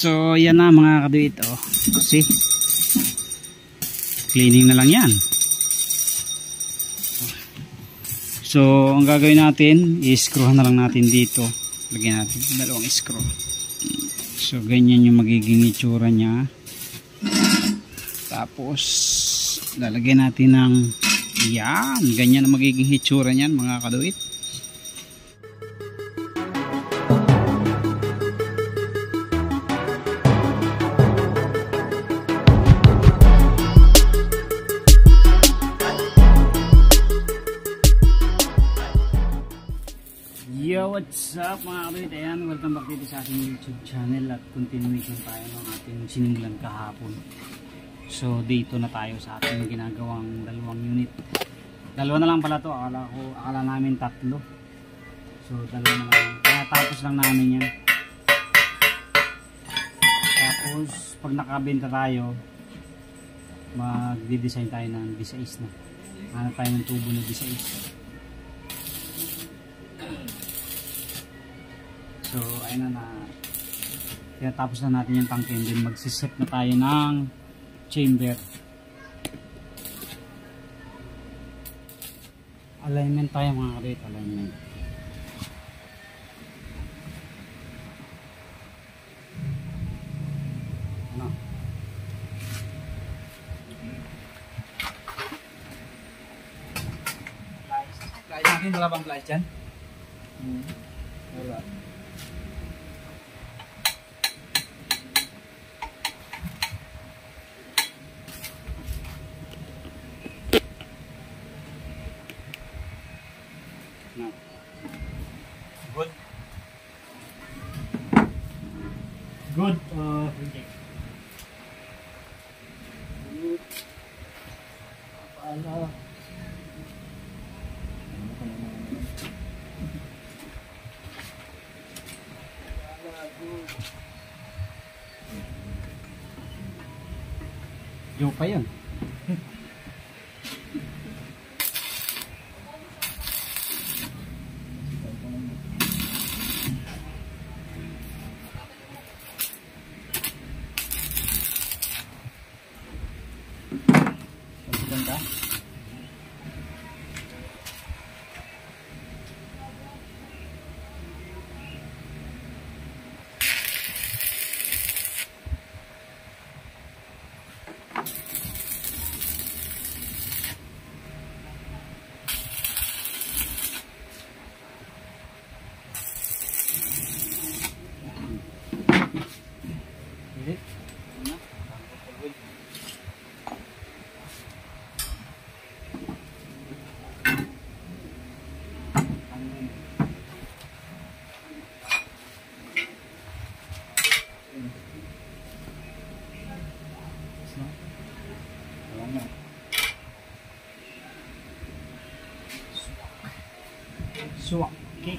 So yan na mga kaduit, oh. See? Cleaning na lang yan. So ang gagawin natin, i-screwhan na lang natin dito. Lagyan natin dalawang screw. So ganyan yung magiging itsura niya. Tapos lalagyan natin ng yan, ganyan ang magiging itsura niyan mga kaduit. Yo, what's up mga kaduit? Ayan, welcome back dito sa ating YouTube channel at continuation tayo ng ating sininglan kahapon. So dito na tayo sa ating ginagawang dalawang unit. Dalawa na lang pala to, akala namin tatlo. So dalawa na lang, kaya tapos lang namin yan. Tapos pag nakabenta tayo, magdi-design tayo ng D6 na. Hanap tayo ng tubo na D6. So ayun na, kaya tapos na natin yung tangke, and then magsiset na tayo ng chamber. Alignment tayo mga kaduit, alignment. Ano? Flies natin, wala bang flies dyan? Wala. Good. Reject. Good. Pala. Yo pa yan. Okay.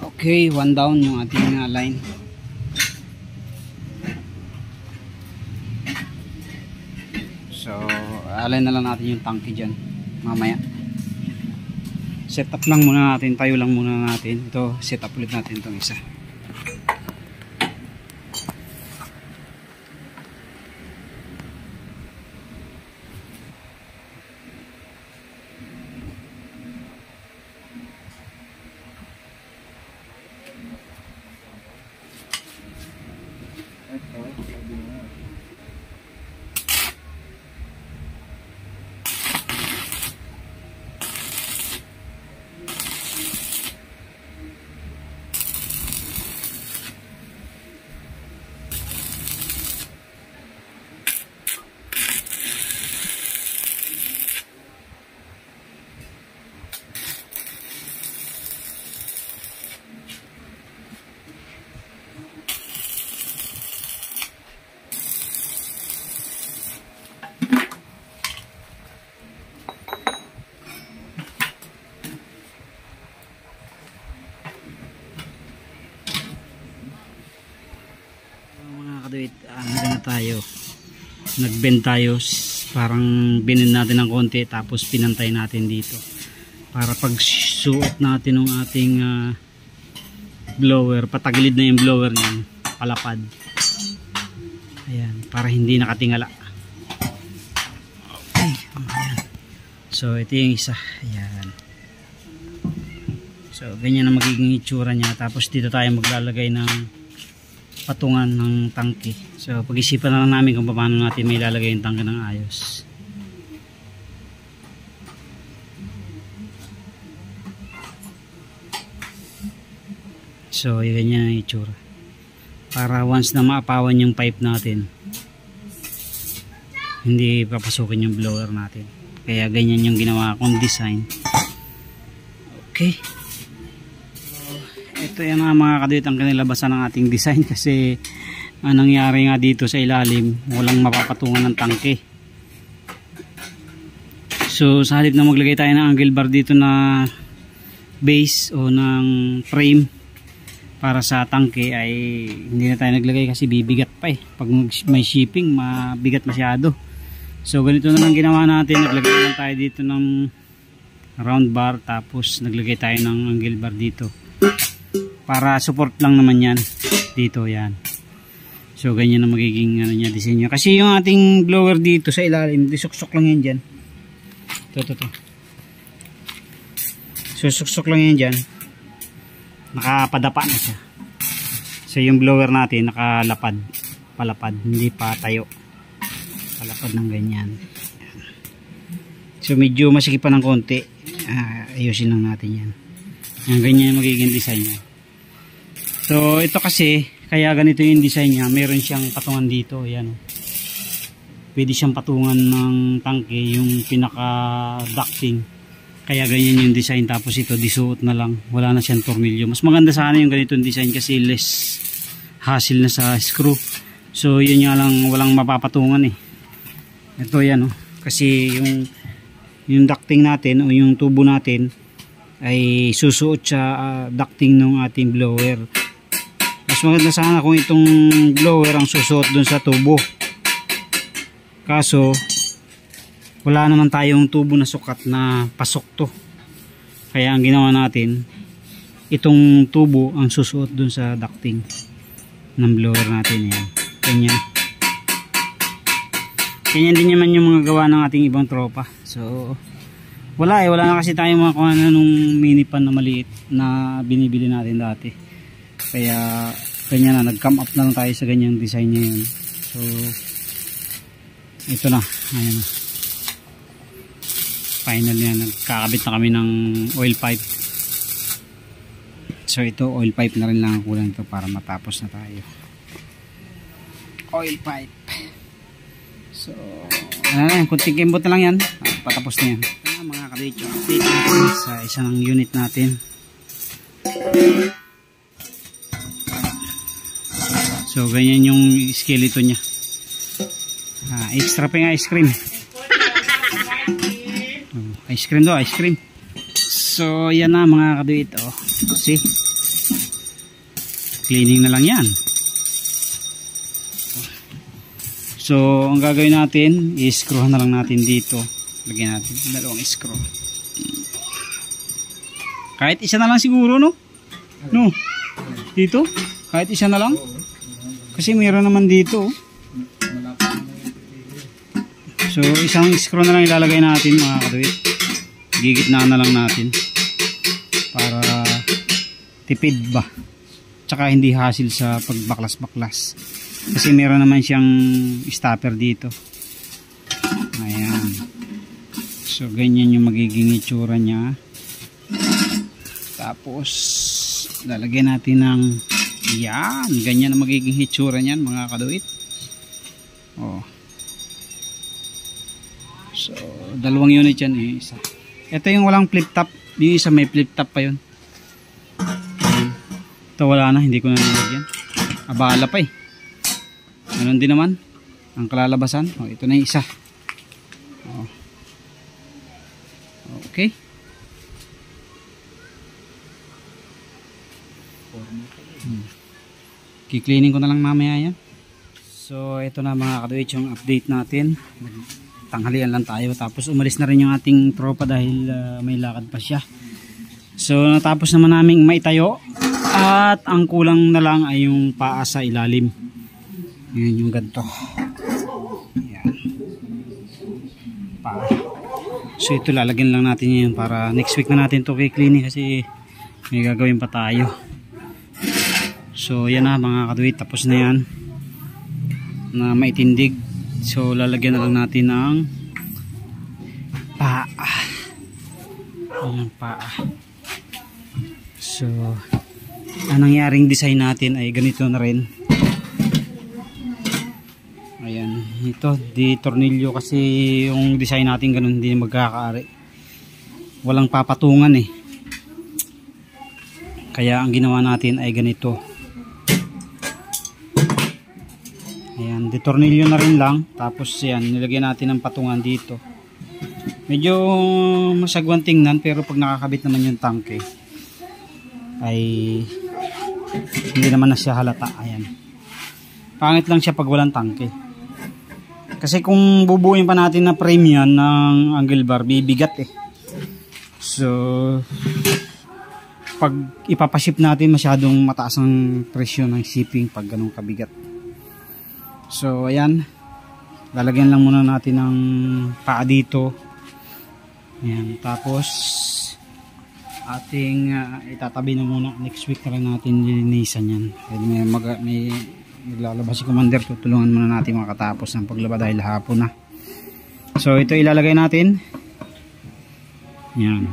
Okay, one down yung ating line. So, align na lang natin yung tangke dyan mamaya. Set up lang muna natin, tayo lang muna natin. Ito, set up ulit natin itong isa. Ano na tayo, nag-bend tayo, parang binin natin ng konti, tapos pinantay natin dito para pag suot natin ng ating blower, patagilid na yung blower niyan, palapad. Ayan, para hindi nakatingala. Okay, ayan. So ito yung isa. Ayan. So ganyan na magiging itsura niya. Tapos dito tayo maglalagay ng patungan ng tangke. So pag-isipan na lang namin kung paano natin may lalagay yung tangke ng ayos. So ganyan ang itsura. Para once na maapawan yung pipe natin, hindi papasukin yung blower natin. Kaya ganyan yung ginawa kong design. Okay. Ito yan mga kaduit ang kanilabasan ng ating design, kasi anong nangyari nga dito sa ilalim, walang mapapatungan ng tangke. So sa halip na maglagay tayo ng angle bar dito na base o ng frame para sa tangke, ay hindi na tayo naglagay kasi bibigat pa pag may shipping mabigat masyado. So ganito na lang ginawa natin, naglagay lang tayo dito ng round bar, tapos naglagay tayo ng angle bar dito para support lang naman yan dito. Yan, so ganyan na magiging ano niya, design niya. Kasi yung ating blower dito sa ilalim, disuksok lang yan dyan. Ito. Susuksok lang yan dyan, nakapadapa na siya. So yung blower natin nakalapad, palapad, hindi pa tayo, palapad ng ganyan. So medyo masikipan ng konti, ayusin lang natin yan. Yung ganyan yung magiging design niya. So ito kasi, kaya ganito yung design niya, meron siyang patungan dito. Yan, pwede siyang patungan ng tangke, yung pinaka ducting. Kaya ganyan yung design. Tapos ito disuot na lang, wala na siyang tornilyo. Mas maganda sana yung ganitong design kasi less hassle na sa screw. So yun nga lang, walang mapapatungan ito yan kasi yung ducting natin o yung tubo natin ay susuot sa ducting ng ating blower. Mas maganda sana kung itong blower ang susuot dun sa tubo, kaso wala naman tayong tubo na sukat na pasok to. Kaya ang ginawa natin, itong tubo ang susuot dun sa ducting ng blower natin. Yan, ganyan din naman yung mga gawa ng ating ibang tropa. So wala na kasi tayong mga kuha na nung mini pan na maliit na binibili natin dati. Kaya ganyan na, nag-come up na lang tayo sa ganyang design ngayon. So ito na, ayan na. Final yan, nagkakabit na kami ng oil pipe. So ito, oil pipe na rin lang ang kulang ito para matapos na tayo. Oil pipe. So kunting kimbot na lang yan, patapos na yan. Mga kadito, update natin sa isang unit natin. So ganyan yung skeleton nya. Extra pa yung ice cream. Ice cream do, ice cream. So yan na mga kaduit. See, cleaning na lang yan. So ang gagawin natin, i-screwhan na lang natin dito. Lagyan natin dalawang screw. Kahit isa na lang siguro, no? Dito, kahit isa na lang. Kasi mayroon naman dito. So isang screw na lang ilalagay natin mga kaduit. Gigitnaan na lang natin para tipid ba, tsaka hindi hassle sa pagbaklas-baklas, kasi meron naman siyang stopper dito. Ayan, so ganyan yung magiging itsura nya. Tapos lalagyan natin ng yan, ganyan ang magiging itsura nyan mga kaduit. So dalawang unit yan isa. Ito yung walang flip top, yung isa may flip top pa yun. Ito wala na, hindi ko na nilagyan. Abala pa Ganun din naman ang kalalabasan. Ito na yung isa. Okay. Ki-cleaning ko na lang mamaya yan. So ito na mga kaduit yung update natin. Tanghalian lang tayo, tapos umalis na rin yung ating tropa dahil may lakad pa siya. So natapos naman naming maitayo At ang kulang na lang ay yung paa sa ilalim. Yan yung ganito. Yan. Paa. So ito lalagyan lang natin yan para next week na natin to i-clean kasi may gagawin pa tayo. So yan na mga kaduit, tapos na yan na maitindig. So lalagyan na lang natin ng paa. Ayan, paa. So ang nangyaring design natin ay ganito na rin. Ayan, ito di tornilyo kasi yung design natin ganun, hindi magkakaari. Walang papatungan eh. Kaya ang ginawa natin ay ganito. Ayan, di tornilyo na rin lang. Tapos yan, nilagyan natin ng patungan dito. Medyo masagwan tingnan pero pag nakakabit naman yung tangke ay hindi naman na siya halata. Ayan. Pangit lang siya pag walang tangke. Kasi kung bubuuin pa natin na frame yan ng angle bar, bibigat eh. So pag ipapaship natin masyadong mataas ang presyo ng shipping pag ganun kabigat. So ayan, lalagyan lang muna natin ng paa dito. Ayan, tapos ating itatabi na muna. Next week na lang natin lilinisan yan. May naglalaba si Commander, tutulungan muna natin makatapos ng paglaba dahil hapon na. So ito ilalagay natin. Yan.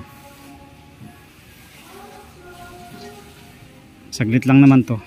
Saglit lang naman to.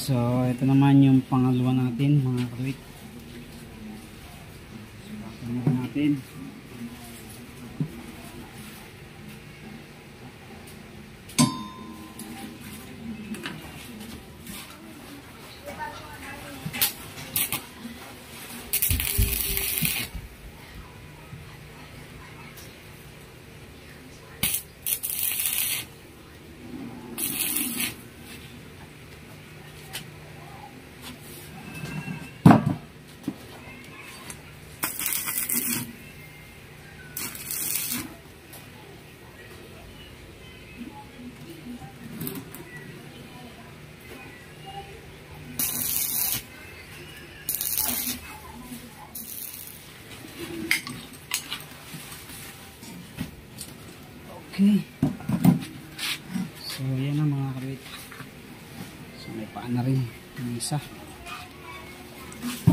So ito naman yung pangalawa natin mga katuwit. So natin. Okay. So yan na mga katuwit. So may paa na rin yung isa.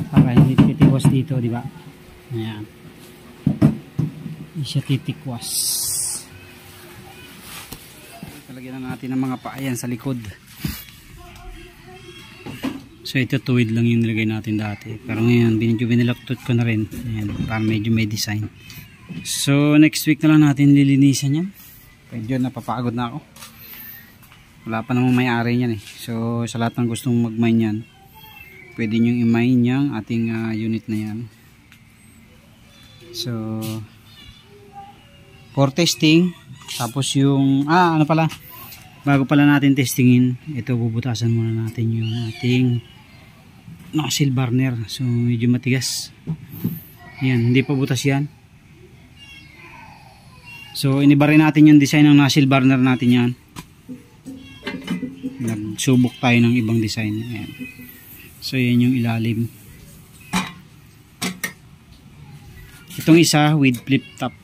Para hindi titikwas dito, di ba? Ayan. Hindi siya titikwas. Talagyan na natin ng mga paa yan sa likod. So ito tuwid lang yung nilagay natin dati. Pero ngayon binilaktot ko na rin. Ayan, para medyo may design. So next week na lang natin lilinisan yan. Medyo napapagod na ako. Wala pa namang may-ari niyan eh. So sa lahat ng gustong mag-mine yan, pwede nyo i-mine yung ating unit na yan. So for testing, tapos yung ano pala, bago pala natin testingin, ito bubutasan muna natin yung ating nozzle burner. So medyo matigas yan, hindi pa butas yan. So iniba rin natin yung design ng nozzle burner natin yan. Nagsubok tayo ng ibang design. Ayan. So yan yung ilalim. Itong isa with flip top.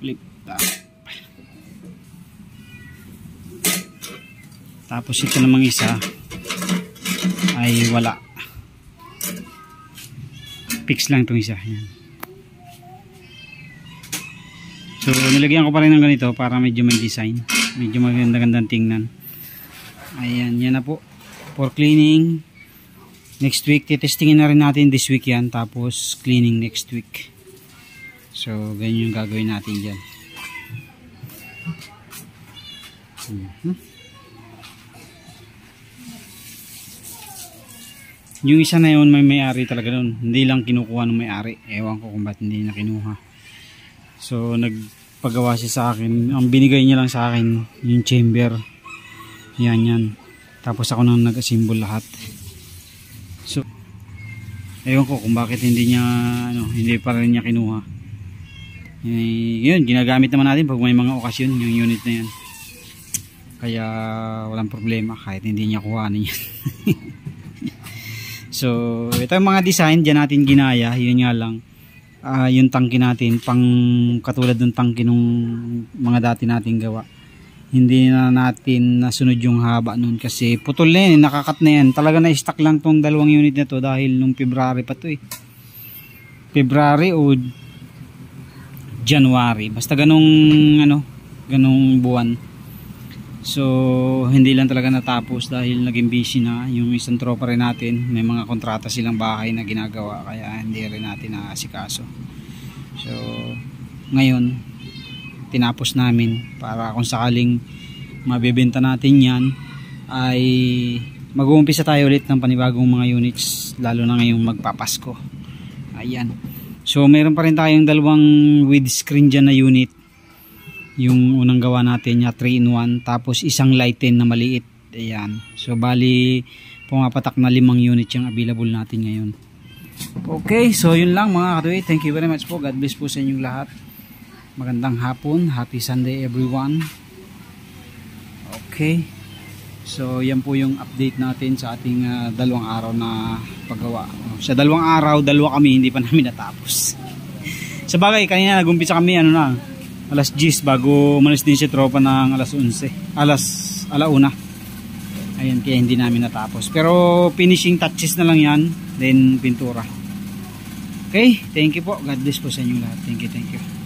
Flip Tapos ito namang isa ay wala. Fix lang itong isa. Yan. So nilagyan ko pa rin ng ganito para medyo may design, medyo maganda-gandang tingnan. Ayan, yan na po for cleaning. Next week titestingin na rin natin this week yan, tapos cleaning next week. So ganyan yung gagawin natin dyan. Yung isa na yun may may-ari talaga doon, hindi lang kinukuha ng may-ari. Ewan ko kung ba't hindi na kinuha. So nagpagawa siya sa akin, ang binigay niya lang sa akin yung chamber, yan. Tapos ako nang nag-assemble lahat. So ewan ko kung bakit hindi niya hindi pa rin niya kinuha. Yun, ginagamit naman natin pag may mga okasyon yung unit na yan, kaya walang problema kahit hindi niya kuhanin yan. So ito yung mga design dyan natin ginaya. Yun nga lang, yung tangke natin pang katulad ng tangke nung mga dati nating gawa, hindi na natin nasunod yung haba nun kasi putol na yan, nakakat na yan. Talaga na stock lang tong dalawang unit na to dahil nung February pa to February o January, basta ganong buwan. So hindi lang talaga natapos dahil naging busy na yung isang tropa rin natin, may mga kontrata silang bahay na ginagawa, kaya hindi rin natin naasikaso. So ngayon tinapos namin para kung sakaling mabebenta natin yan ay mag-uumpisa tayo ulit ng panibagong mga units, lalo na ngayong magpapasko. Ayan, so meron pa rin tayong dalawang with screen dyan na unit. Yung unang gawa natin niya 3-in-1, tapos isang lighten na maliit. Ayan, so bali pumapatak na 5 unit yung available natin ngayon. Okay, so yun lang mga katuwi. Thank you very much po. God bless po sa inyong lahat. Magandang hapon, happy Sunday everyone. Okay, so yan po yung update natin sa ating 2 araw na paggawa. Sa 2 araw, 2 kami, hindi pa namin natapos. Sa bagay, kanina nag-umpisa kami alas 10 bago umalis din si tropa ng alas 11, alauna. Ayan, kaya hindi namin natapos, pero finishing touches na lang yan, then pintura. Okay, thank you po. God bless po sa inyong lahat. Thank you.